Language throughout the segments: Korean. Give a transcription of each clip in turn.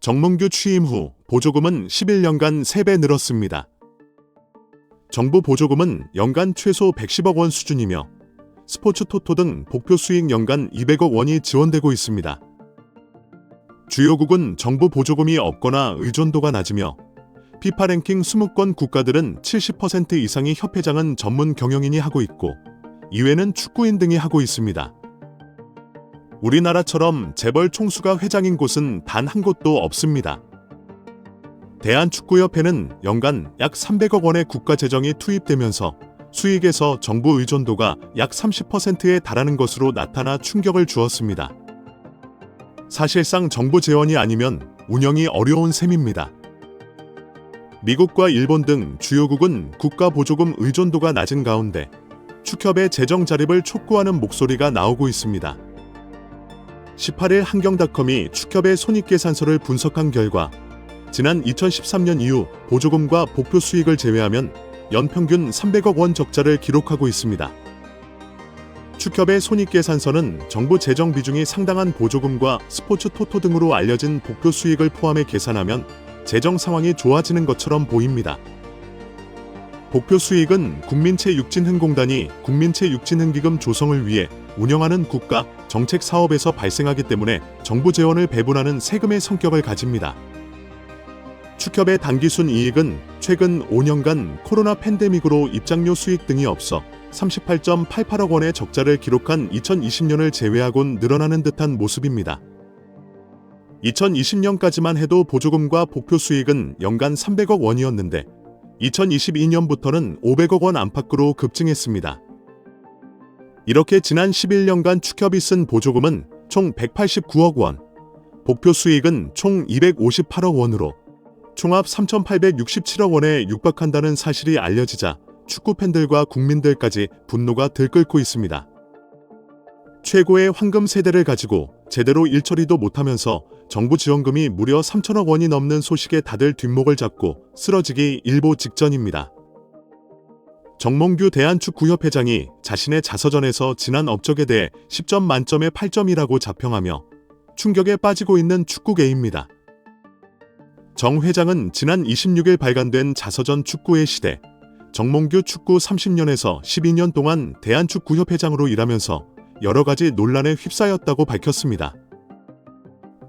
정몽규 취임 후 보조금은 11년간 3배 늘었습니다. 정부 보조금은 연간 최소 110억 원 수준이며 스포츠 토토 등 복표 수익 연간 200억 원이 지원되고 있습니다. 주요국은 정부 보조금이 없거나 의존도가 낮으며 피파 랭킹 20권 국가들은 70% 이상의 협회장은 전문 경영인이 하고 있고 이외는 축구인 등이 하고 있습니다. 우리나라처럼 재벌 총수가 회장인 곳은 단 한 곳도 없습니다. 대한축구협회는 연간 약 300억 원의 국가 재정이 투입되면서 수익에서 정부 의존도가 약 30%에 달하는 것으로 나타나 충격을 주었습니다. 사실상 정부 재원이 아니면 운영이 어려운 셈입니다. 미국과 일본 등 주요국은 국가 보조금 의존도가 낮은 가운데 축협의 재정 자립을 촉구하는 목소리가 나오고 있습니다. 18일 한경닷컴이 축협의 손익계산서를 분석한 결과 지난 2013년 이후 보조금과 복표 수익을 제외하면 연평균 300억 원 적자를 기록하고 있습니다. 축협의 손익계산서는 정부 재정 비중이 상당한 보조금과 스포츠 토토 등으로 알려진 복표 수익을 포함해 계산하면 재정 상황이 좋아지는 것처럼 보입니다. 복표 수익은 국민체육진흥공단이 국민체육진흥기금 조성을 위해 운영하는 국가 정책 사업에서 발생하기 때문에 정부 재원을 배분하는 세금의 성격을 가집니다. 축협의 단기순 이익은 최근 5년간 코로나 팬데믹으로 입장료 수익 등이 없어 38.88억 원의 적자를 기록한 2020년을 제외하곤 늘어나는 듯한 모습입니다. 2020년까지만 해도 보조금과 복표 수익은 연간 300억 원이었는데 2022년부터는 500억 원 안팎으로 급증했습니다. 이렇게 지난 11년간 축협이 쓴 보조금은 총 189억 원, 복표 수익은 총 258억 원으로 총합 3,867억 원에 육박한다는 사실이 알려지자 축구 팬들과 국민들까지 분노가 들끓고 있습니다. 최고의 황금 세대를 가지고 제대로 일처리도 못하면서 정부 지원금이 무려 3천억 원이 넘는 소식에 다들 뒷목을 잡고 쓰러지기 일보 직전입니다. 정몽규 대한축구협회장이 자신의 자서전에서 지난 업적에 대해 10점 만점에 8점이라고 자평하며 충격에 빠지고 있는 축구계입니다. 정 회장은 지난 26일 발간된 자서전 축구의 시대, 정몽규 축구 30년에서 12년 동안 대한축구협회장으로 일하면서 여러 가지 논란에 휩싸였다고 밝혔습니다.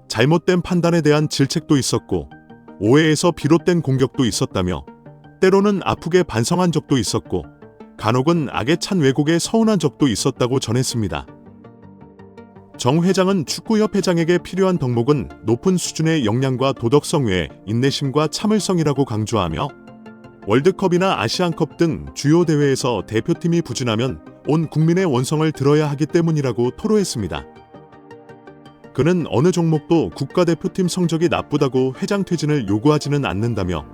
잘못된 판단에 대한 질책도 있었고 오해에서 비롯된 공격도 있었다며 때로는 아프게 반성한 적도 있었고 간혹은 악에 찬 왜곡에 서운한 적도 있었다고 전했습니다. 정 회장은 축구협회장에게 필요한 덕목은 높은 수준의 역량과 도덕성 외에 인내심과 참을성이라고 강조하며 월드컵이나 아시안컵 등 주요 대회에서 대표팀이 부진하면 온 국민의 원성을 들어야 하기 때문이라고 토로했습니다. 그는 어느 종목도 국가대표팀 성적이 나쁘다고 회장 퇴진을 요구하지는 않는다며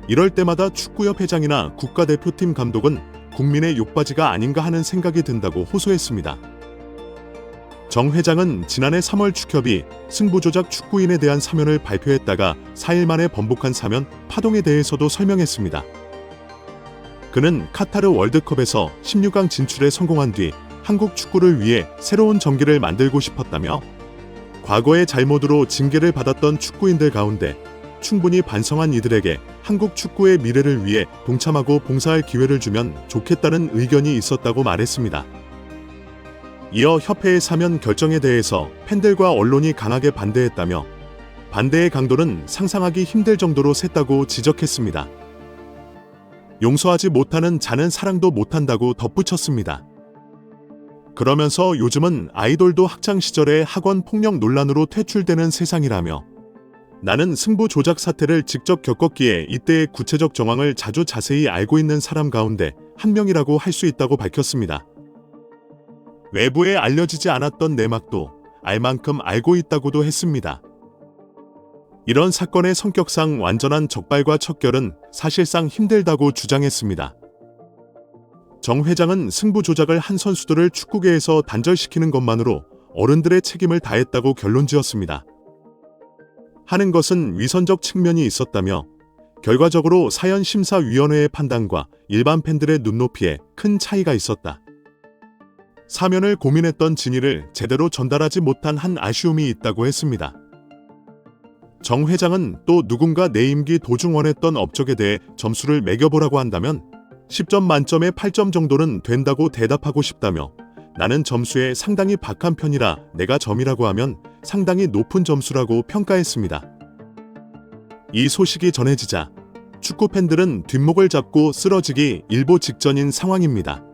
이럴 때마다 축구협회장이나 국가대표팀 감독은 국민의 욕바지가 아닌가 하는 생각이 든다고 호소했습니다. 정 회장은 지난해 3월 축협이 승부조작 축구인에 대한 사면을 발표했다가 4일 만에 번복한 사면 파동에 대해서도 설명했습니다. 그는 카타르 월드컵에서 16강 진출에 성공한 뒤 한국 축구를 위해 새로운 전기를 만들고 싶었다며 과거의 잘못으로 징계를 받았던 축구인들 가운데 충분히 반성한 이들에게 한국 축구의 미래를 위해 동참하고 봉사할 기회를 주면 좋겠다는 의견이 있었다고 말했습니다. 이어 협회의 사면 결정에 대해서 팬들과 언론이 강하게 반대했다며 반대의 강도는 상상하기 힘들 정도로 셌다고 지적했습니다. 용서하지 못하는 자는 사랑도 못한다고 덧붙였습니다. 그러면서 요즘은 아이돌도 학창시절에 학원 폭력 논란으로 퇴출되는 세상이라며 나는 승부 조작 사태를 직접 겪었기에 이때의 구체적 정황을 자세히 알고 있는 사람 가운데 한 명이라고 할 수 있다고 밝혔습니다. 외부에 알려지지 않았던 내막도 알 만큼 알고 있다고도 했습니다. 이런 사건의 성격상 완전한 적발과 척결은 사실상 힘들다고 주장했습니다. 정 회장은 승부 조작을 한 선수들을 축구계에서 단절시키는 것만으로 어른들의 책임을 다했다고 결론지었습니다. 하는 것은 위선적 측면이 있었다며 결과적으로 사연심사위원회의 판단과 일반 팬들의 눈높이에 큰 차이가 있었다. 사면을 고민했던 진위를 제대로 전달하지 못한 한 아쉬움이 있다고 했습니다. 정 회장은 또 누군가 내 임기 도중 원했던 업적에 대해 점수를 매겨보라고 한다면 10점 만점에 8점 정도는 된다고 대답하고 싶다며 나는 점수에 상당히 박한 편이라 내가 점이라고 하면 상당히 높은 점수라고 평가했습니다. 이 소식이 전해지자 축구 팬들은 뒷목을 잡고 쓰러지기 일보 직전인 상황입니다.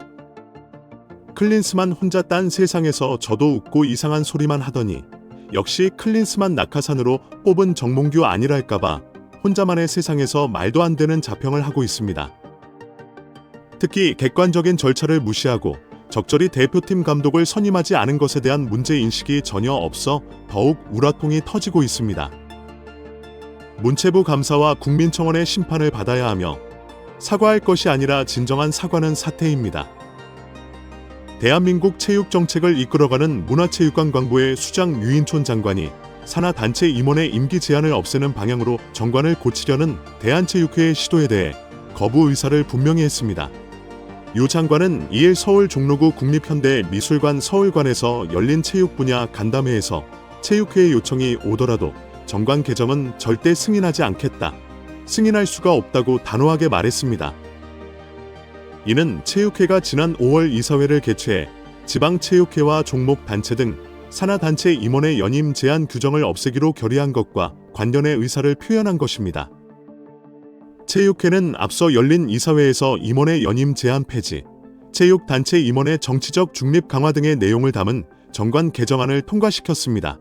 클린스만 혼자 딴 세상에서 저도 웃고 이상한 소리만 하더니 역시 클린스만 낙하산으로 뽑은 정몽규 아니랄까봐 혼자만의 세상에서 말도 안 되는 자평을 하고 있습니다. 특히 객관적인 절차를 무시하고 적절히 대표팀 감독을 선임하지 않은 것에 대한 문제인식이 전혀 없어 더욱 우라통이 터지고 있습니다. 문체부 감사와 국민청원의 심판을 받아야 하며 사과할 것이 아니라 진정한 사과는 사퇴입니다. 대한민국 체육정책을 이끌어가는 문화체육관광부의 수장 유인촌 장관이 산하단체 임원의 임기 제한을 없애는 방향으로 정관을 고치려는 대한체육회의 시도에 대해 거부 의사를 분명히 했습니다. 유 장관은 이일 서울 종로구 국립현대미술관 서울관에서 열린 체육 분야 간담회에서 체육회의 요청이 오더라도 정관 개정은 절대 승인하지 않겠다. 승인할 수가 없다고 단호하게 말했습니다. 이는 체육회가 지난 5월 이사회를 개최해 지방체육회와 종목단체 등 산하단체 임원의 연임 제한 규정을 없애기로 결의한 것과 관련의 의사를 표현한 것입니다. 체육회는 앞서 열린 이사회에서 임원의 연임 제한 폐지, 체육단체 임원의 정치적 중립 강화 등의 내용을 담은 정관 개정안을 통과시켰습니다.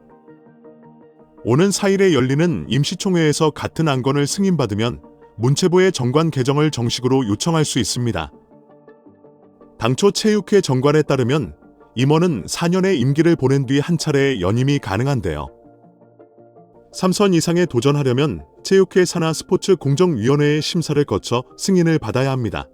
오는 4일에 열리는 임시총회에서 같은 안건을 승인받으면 문체부의 정관 개정을 정식으로 요청할 수 있습니다. 당초 체육회 정관에 따르면 임원은 4년의 임기를 보낸 뒤 한 차례 연임이 가능한데요. 3선 이상에 도전하려면 체육회 산하 스포츠 공정위원회의 심사를 거쳐 승인을 받아야 합니다.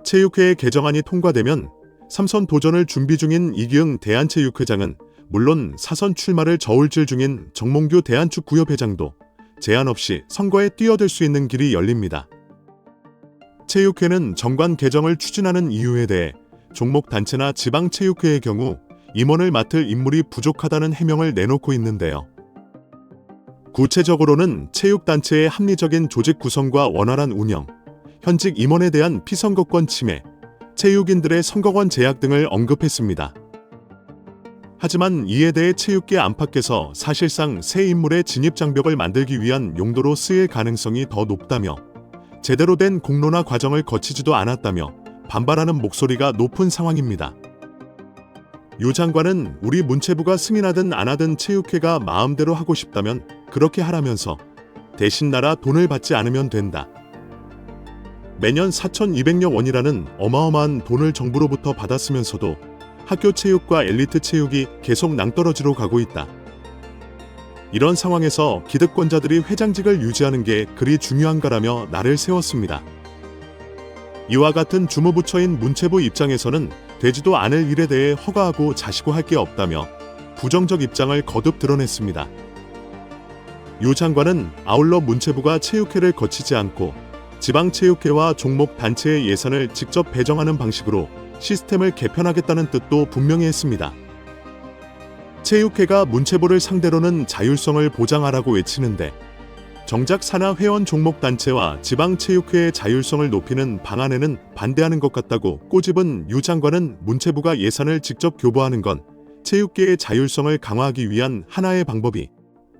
체육회의 개정안이 통과되면 3선 도전을 준비 중인 이기흥 대한체육회장은 물론 4선 출마를 저울질 중인 정몽규 대한축구협회장도 제한 없이 선거에 뛰어들 수 있는 길이 열립니다. 체육회는 정관 개정을 추진하는 이유에 대해 종목단체나 지방체육회의 경우 임원을 맡을 인물이 부족하다는 해명을 내놓고 있는데요. 구체적으로는 체육단체의 합리적인 조직 구성과 원활한 운영, 현직 임원에 대한 피선거권 침해, 체육인들의 선거권 제약 등을 언급했습니다. 하지만 이에 대해 체육계 안팎에서 사실상 새 인물의 진입 장벽을 만들기 위한 용도로 쓰일 가능성이 더 높다며 제대로 된 공론화 과정을 거치지도 않았다며 반발하는 목소리가 높은 상황입니다. 유 장관은 우리 문체부가 승인하든 안 하든 체육회가 마음대로 하고 싶다면 그렇게 하라면서 대신 나라 돈을 받지 않으면 된다. 매년 4,200여 원이라는 어마어마한 돈을 정부로부터 받았으면서도 학교 체육과 엘리트 체육이 계속 낭떠러지로 가고 있다. 이런 상황에서 기득권자들이 회장직을 유지하는 게 그리 중요한가라며 날을 세웠습니다. 이와 같은 주무부처인 문체부 입장에서는 되지도 않을 일에 대해 허가하고 자시고할 게 없다며 부정적 입장을 거듭 드러냈습니다. 유 장관은 아울러 문체부가 체육회를 거치지 않고 지방체육회와 종목단체의 예산을 직접 배정하는 방식으로 시스템을 개편하겠다는 뜻도 분명히 했습니다. 체육회가 문체부를 상대로는 자율성을 보장하라고 외치는데 정작 산하 회원 종목단체와 지방체육회의 자율성을 높이는 방안에는 반대하는 것 같다고 꼬집은 유 장관은 문체부가 예산을 직접 교부하는 건 체육계의 자율성을 강화하기 위한 하나의 방법이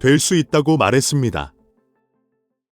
될 수 있다고 말했습니다.